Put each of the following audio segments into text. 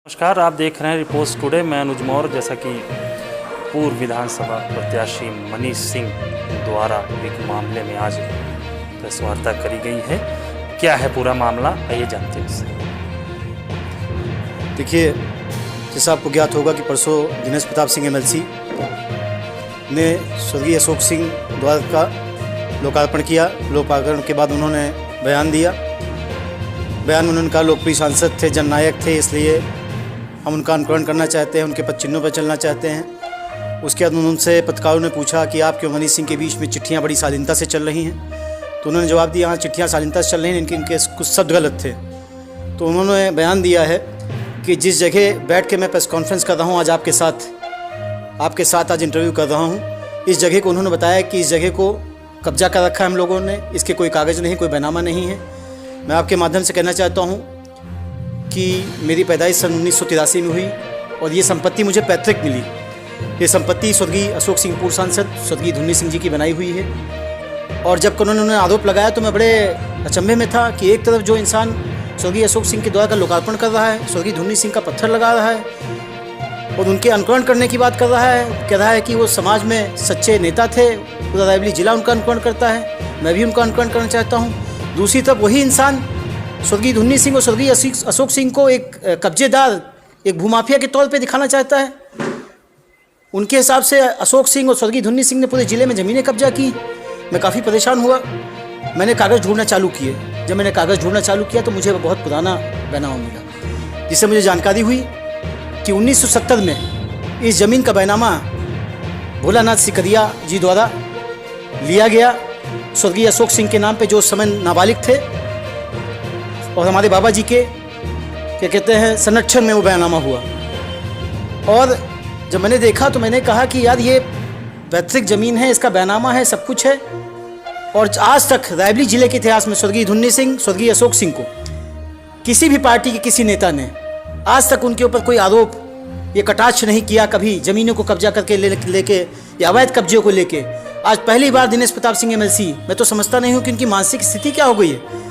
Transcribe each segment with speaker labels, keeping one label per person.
Speaker 1: नमस्कार, आप देख रहे हैं रिपोर्ट्स टुडे। मैं अनुज मौर्य। जैसा कि पूर्व विधानसभा प्रत्याशी मनीष सिंह द्वारा एक मामले में आज प्रेस वार्ता करी गई है। क्या है पूरा मामला, आइए जानते हैं इससे।
Speaker 2: देखिए, जैसा आपको ज्ञात होगा कि परसों दिनेश प्रताप सिंह एमएलसी ने स्वर्गीय अशोक सिंह द्वार का लोकार्पण किया। लोकार्पण के बाद उन्होंने बयान दिया। बयान में उन्होंने कहा लोकप्रिय सांसद थे, जननायक थे, इसलिए हम उनका अनुकरण करना चाहते हैं, उनके पद चिन्हों पर चलना चाहते हैं। उसके बाद उनसे पत्रकारों ने पूछा कि आप क्यों मनीष सिंह के बीच में चिट्ठियां बड़ी शालीनता से चल रही हैं। तो उन्होंने जवाब दिया, हाँ चिट्ठियां शालीनता से चल रही हैं, इनके कुछ शब्द गलत थे। तो उन्होंने बयान दिया है कि जिस जगह बैठ के मैं प्रेस कॉन्फ्रेंस कर रहा हूँ आज आपके साथ आज इंटरव्यू कर रहा हूँ, इस जगह को उन्होंने बताया कि इस जगह को कब्जा कर रखा है हम लोगों ने, इसके कोई कागज़ नहीं, कोई बैनामा नहीं है। मैं आपके माध्यम से कहना चाहता हूँ कि मेरी पैदाइश सन 1983 में हुई और ये संपत्ति मुझे पैतृक मिली। ये संपत्ति स्वर्गीय अशोक सिंह पूर्व सांसद स्वर्गीय धुन्नी सिंह जी की बनाई हुई है। और जब उन्होंने आरोप लगाया तो मैं बड़े अचंभे में था कि एक तरफ जो इंसान स्वर्गीय अशोक सिंह के द्वारा का लोकार्पण कर रहा है, स्वर्गीय धुन्नी सिंह का पत्थर लगा रहा है और उनके अनुकरण करने की बात कर रहा है, कह रहा है कि वो समाज में सच्चे नेता थे, पूरा रायबरेली जिला उनका अनुकरण करता है, मैं भी उनका अनुकरण करना चाहता हूँ। दूसरी तरफ वही इंसान स्वर्गीय धुन्नी सिंह और स्वर्गीय अशोक सिंह को एक कब्जेदार, एक भूमाफिया के तौर पे दिखाना चाहता है। उनके हिसाब से अशोक सिंह और स्वर्गीय धुन्नी सिंह ने पूरे ज़िले में ज़मीनें कब्जा की। मैं काफ़ी परेशान हुआ। मैंने कागज़ ढूंढना चालू किए। जब मैंने कागज़ ढूंढना चालू किया तो मुझे बहुत पुराना बैनामा मिला, जिससे मुझे जानकारी हुई कि 1970 में इस ज़मीन का बैनामा भोलानाथ सिकरिया जी द्वारा लिया गया स्वर्गीय अशोक सिंह के नाम पे, जो उस समय नाबालिग थे, और हमारे बाबा जी के क्या कहते हैं संरक्षण में वो बैनामा हुआ। और जब मैंने देखा तो मैंने कहा कि यार ये पैतृक ज़मीन है, इसका बैनामा है, सब कुछ है। और आज तक रायबरेली ज़िले के इतिहास में स्वर्गीय धुन्नी सिंह, स्वर्गीय अशोक सिंह को किसी भी पार्टी के किसी नेता ने आज तक उनके ऊपर कोई आरोप ये कटाक्ष नहीं किया कभी, ज़मीनों को कब्जा करके लेके या अवैध कब्जे को लेके। आज पहली बार दिनेश प्रताप सिंह एमएलसी, मैं तो समझता नहीं हूँ कि उनकी मानसिक स्थिति क्या हो गई है।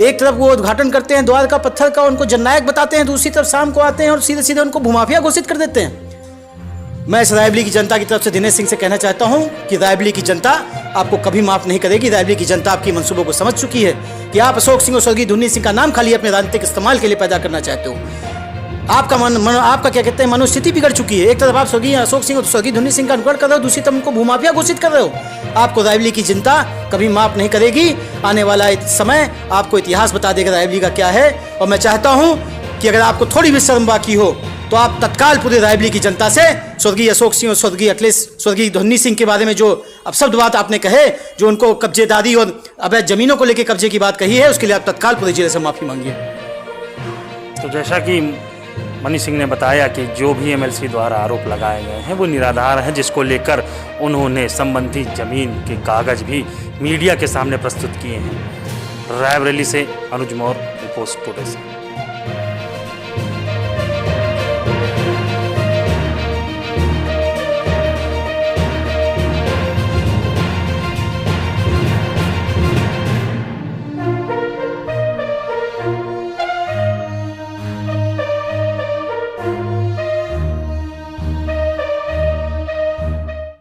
Speaker 2: एक तरफ वो उद्घाटन करते हैं द्वार का पत्थर का, उनको जननायक बताते हैं, दूसरी तरफ शाम को आते हैं और सीधे सीधे उनको भूमाफिया घोषित कर देते हैं। मैं इस रायबरेली की जनता की तरफ से दिनेश सिंह से कहना चाहता हूं कि रायबरेली की जनता आपको कभी माफ नहीं करेगी। रायबरेली की जनता आपकी मंसूबों को समझ चुकी है कि आप अशोक सिंह और स्वर्गीय धुन्नी सिंह का नाम खाली अपने राजनीतिक इस्तेमाल के लिए पैदा करना चाहते हो। आपका क्या कहते हैं मनोस्थिति बिगड़ चुकी है। एक तरफ आप स्वर्गीय अशोक सिंह और स्वर्गीय धुन्नी सिंह का अनुकरण कर रहे हो, दूसरी तरफ उनको भूमाफिया घोषित कर रहे हो। आपको रायबरेली की जनता कभी माफ नहीं करेगी। आने वाला समय आपको इतिहास बता देगा रायबरेली का क्या है। और मैं चाहता हूं कि अगर आपको थोड़ी भी शर्म बाकी हो तो आप तत्काल पूरे रायबरेली की जनता से स्वर्गीय अशोक सिंह और स्वर्गीय धुन्नी सिंह के बारे में जो अपशब्द बात आपने कहे, जो उनको कब्जेदारी और अवैध जमीनों को लेकर कब्जे की बात कही है, उसके लिए आप तत्काल पूरे जिले से माफी मांगिए।
Speaker 1: तो जैसा कि मनीष सिंह ने बताया कि जो भी एमएलसी द्वारा आरोप लगाए गए हैं वो निराधार हैं, जिसको लेकर उन्होंने संबंधित जमीन के कागज भी मीडिया के सामने प्रस्तुत किए हैं। रायबरेली से अनुज मौर्य, रिपोर्ट्स टुडे से।